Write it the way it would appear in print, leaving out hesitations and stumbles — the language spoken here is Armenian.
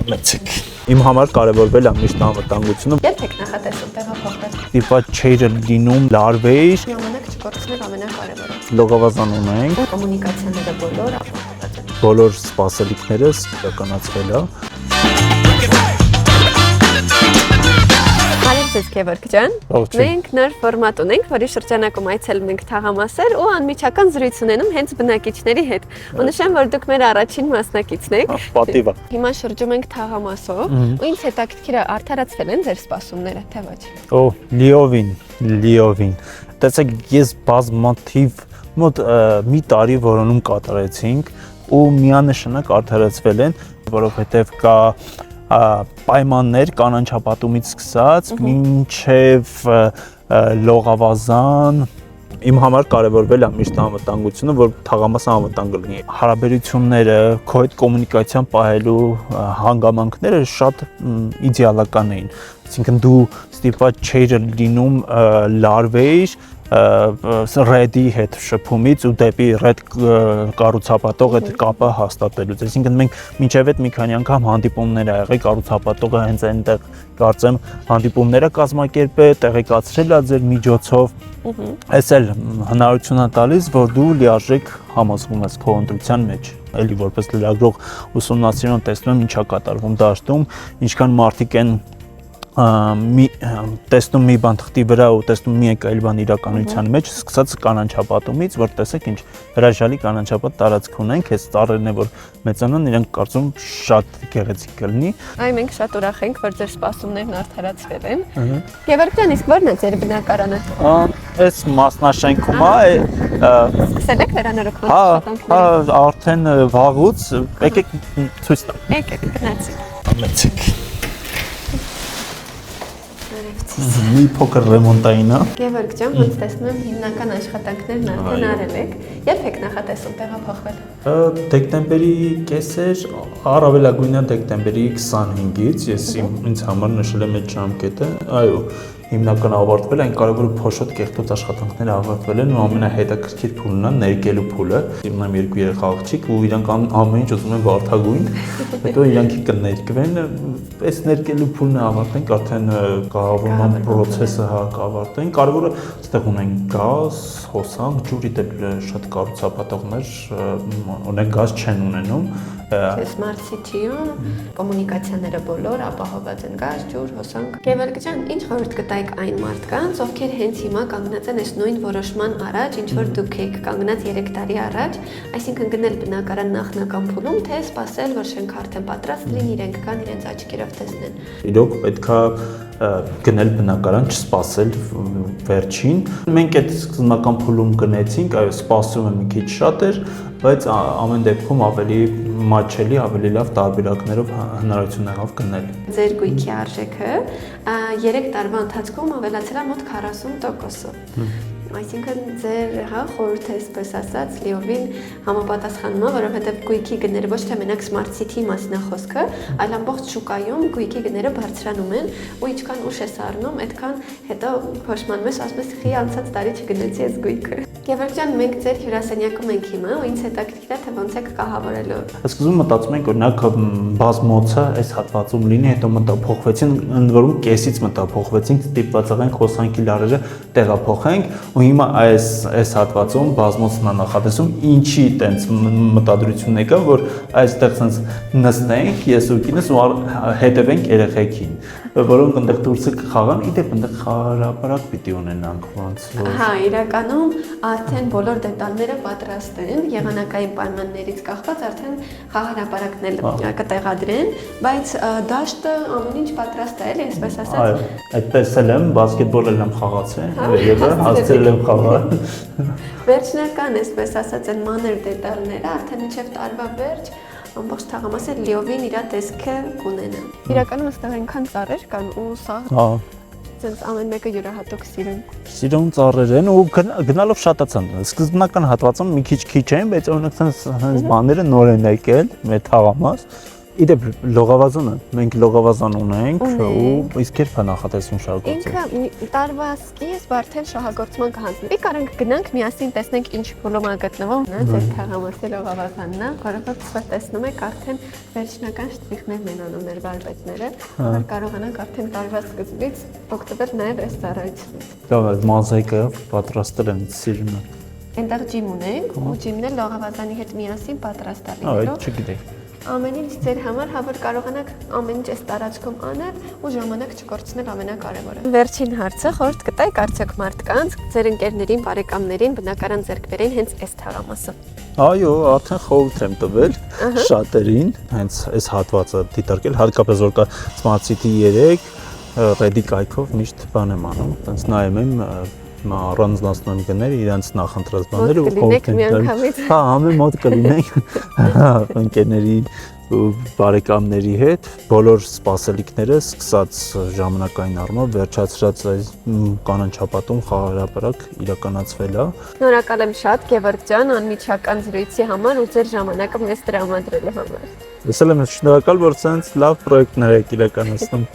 Մեծիկ։ Իմ համար կարևորվել է միշտ անվտանգությունը։ Երբ եք նախատեսում տեղափոխվել։ Տիպա չէր լինում լարվեի։ Ժամանակ չկորցնել ամենակարևորը։ Լողավազան ունենք։ Կոմունիկացիաները բոլոր ապահովված են։ Բոլոր սպասելիքներս իրականացվել է։ Ձեզ Գևորգ ջան, մենք նոր ֆորմատ ունենք, որի շրջանակում այցելում ենք թաղամասեր ու անմիջական զրույց ունենում հենց բնակիչների հետ։ Ու նշեմ, որ դուք մեր առաջին մասնակիցն եք։ Պատիվ է։ Հիմա շրջում ենք թաղամասով ու ինձ հետաքրքիր է արդարացվել են ձեր սպասումները, թե ոչ։ Օ, լիովին։ Տեսեք, ես բազմաթիվ մոտ մի տարի որոնում կատարեցինք ու միանշանակ արդարացվել են, որովհետև կա պայմաններ կանանչապատումից սկսած մինչև լողավազան իմ համար կարևորվել է միշտ անվտանգությունը, որ թաղամասը անվտանգ լինի։ Հարաբերությունները, քո հետ կոմունիկացիան պահելու հանգամանքները շատ իդեալական էին։ Այսինքն դու ստիպված չէիր լինում լարվեիր ռեդի հետ շփումից ու դեպի ռեդ կառուցապատող այդ կապը հաստատելուց։ Այսինքն մենք մինչև այդ մի քանի անգամ հանդիպումներ ա եղել, կառուցապատողը հենց այնտեղ կարծեմ հանդիպումները կազմակերպել, տեղեկացրել ա ձեր միջոցով։ Այս էլ հնարություն է տալիս, որ դու լիարժեք համոզվում ես քո ընտրության մեջ։ Էլի որպես լրագրող ուսումնասիրում տեսնում եմ ինչա կատարվում դաշտում, ինչքան մարդիկ են տեսնում մի բան թղթի վրա ու տեսնում մի այլ բան իրականության մեջ, սկսած կանանչապատումից, որ տեսեք ինչ հրաշալի կանանչապատ տարածք ունենք, այս ծառերն է որ մեծանան, իրենք կարծում շատ գեղեցիկ կլինի։ Այ մենք շատ ուրախ ենք, որ ձեր սպասումներն արդարացվել են։ Գևորգ ջան, իսկ ո՞րն է ձեր բնակարանը։ Այս մասնաշենքում է, սկսել եք վերանորոգման աշխատանքները։ Արդեն վաղուց, եկեք ցույց տամ։ Եկեք, գնացինք։ Մեծիկ։ Մի փոքր ռեմոնտային է։ Գևորգ ջան, ոնց տեսնում եմ հիմնական աշխատանքներն արդեն արել եք։ Երբ եք նախատեսում տեղափոխվել։ Դեկտեմբերի կեսեր, առավելագույնը դեկտեմբերի 25-ից, ես ինձ համար նշել եմ այդ ժամկետը, այո, հիմնական ավարտվել, այն կարևորը փոշոտ կեղտոց աշխատանքները ավարտվել են ու ամենահետաքրքիր փուլն է ներկելու փուլը։ Ունեմ երկու երեխա աղջիկ ու իրանք ամեն ինչ ուզում են վարդագույն, հետո իրանքի կներկվեն, այս ներկելու փուլն ավարտենք, արդեն կառավարման process-ը կավարտենք։ Կարևորը այստեղ ունենք գազ, հոսանք, ջուրի դեպ շատ կառուցապատողներ ունեն գազ չեն ունենում։ Smart City-ում կոմունիկացիաները բոլոր ապահովված են գազ, ջուր, հոսանք։ Գևորգ ջան, ինչ խորհուրդ կտայիք այն մարդկանց, ովքեր հենց հիմա կանգնած են այս նույն որոշման առաջ, ինչ որ դուք եք կանգնած 3 տարի առաջ, այսինքն գնել բնակարան նախնական փուլում, թե սպասել, որ շենքը արդեն պատրաստ լինի, իրենք կան, իրենց աչքերով տեսնեն։ Իրոք պետքա գնել բնակարան, չսպասել վերջին։ Մենք այդ սկզբնական փուլում գնեցինք, այո, սպասումը մի քիչ շատ էր, բայց ամեն դեպքում ավելի մատչելի, ավելի լավ տարբերակներով հնարավորություն եղավ գնել։ Ձեր գույքի արժեքը 3 տարվա ընթացքում ավելացել է մոտ 40%-ով։ Այսինքն ձեր խորհուրդը այսպես ասած լիովին համապատասխանում է, որովհետև գույքի գները ոչ թե մենակ Smart City-ի մասն է խոսքը, այլ ամբողջ շուկայում գույքի գները բարձրանում են ու ինչքան ուշ ես առնում, այդքան հետո փոշմանում ես, ասում ես խի անցած տարի չգնեցի այս գույքը։ Գևորգ ջան, մենք ձեր հյուրասենյակում ենք հիմա ու ինձ հետաքրքիր է թե ոնց եք կահավորելու։ Սկզբում մտածում ենք օրինակ բազմոցը այս հատվածում լինի, հետո մտափոխվեցին, ընդ որում կեսից մտափոխվեցինք, ստիպված եղանք հոսանքի լարերը տեղափոխենք ու հիմա այս հատվածում բազմոցն է նախատեսում, ինչի տենց մտադրություն եկա, որ այստեղ sense նստենք, ես ու կինս ու հետևենք երեխեքին, որոնք այնտեղ դուրս կխաղան, իդեպ այնտեղ խաղարապարակ պիտի ունենանք ոնց որ։ Հա, իրականում արդեն բոլոր դետալները պատրաստ են, եղանակային պայմաններից կախված արդեն խաղարապարակն էլ կտեղադրեն, բայց դաշտը ամեն ինչ պատրաստ է, էլի, այսպես ասած։ Այո, այդպես էլ եմ, բասկետբոլ եմ խաղացել, եւ հասցրել եմ խաղալ։ Վերջնական, այսպես ասած, այն մանր դետալները արդեն մինչև տարվա վերջ ամբողջ թաղամասը լիովին իր տեսքը կունենա։ Իրականում այստեղ այնքան ծառեր կան ու սա Ձեզ ամեն մեկը յուրահատուկ սիրուն։ Սիրուն ծառեր են ու գնալով շատացան։ Սկզբնական հատվածում մի քիչ էին, բայց օրինակ sense բաները նոր են եկել, մեր թաղամաս Իդեպ լողավազանը, մենք լողավազան ունենք Ունենք։ ու իսկ երբ է նախատեսվում շարունակել։ Ինքը տարվա սկիզբ արդեն շահագործման կհանձնվի, կարող գնանք միասին տեսնենք ինչ փուլում է գտնվում, նա ձեր թաղամասի լողավազանն է, որովհետեւ տեսնում եք արդեն վերջնական շտրիխներն են անում մեր վարպետները, որ կարողանանք արդեն տարվա սկզբից օգտվել նաև այս ծառայությունից։ Դա մազայկը պատրաստել են սիրուն։ Այնտեղ ջիմ ունենք, ու ջիմն էլ լողավազանի հետ միասին պատրաստ է Այո, լինելու։ չգիտեի։ Ամեն ինչ ձեր համար, որ կարողանաք ամեն ինչ այս տարածքում անել ու ժամանակ չկորցնել ամենակարևորը։ Վերջին հարցը խորտ կտայք արդյոք մարդկանց, ձեր ընկերներին, բարեկամներին բնակարան ձեռք բերեն հենց այս թաղամասը։ Այո, արդեն խորհուրդ եմ տվել շատերին, հենց այս հատվածը դիտարկել, հատկապես որ կա Smart City 3 Ready կայքով միշտ բան եմ անում, այնց նայում եմ առանձնացնում եմ գները, իրենց նախընտրած բաները ու խորհուրդ եմ տալիս։ Հա, ամեն մոտ կլինենք ընկերների ու բարեկամների հետ, բոլոր սպասելիքները սկսած ժամանակային առումով վերջացրած այս կանաչապատում խաղահրապարակ իրականացվել է։ Շնորհակալ եմ շատ Գևորգ ջան, անմիջական զրույցի համար ու ձեր ժամանակը մեզ տրամադրելու համար։ Ես էլ եմ շնորհակալ, որ ցենց լավ պրոյեկտներ եք իրականացնում։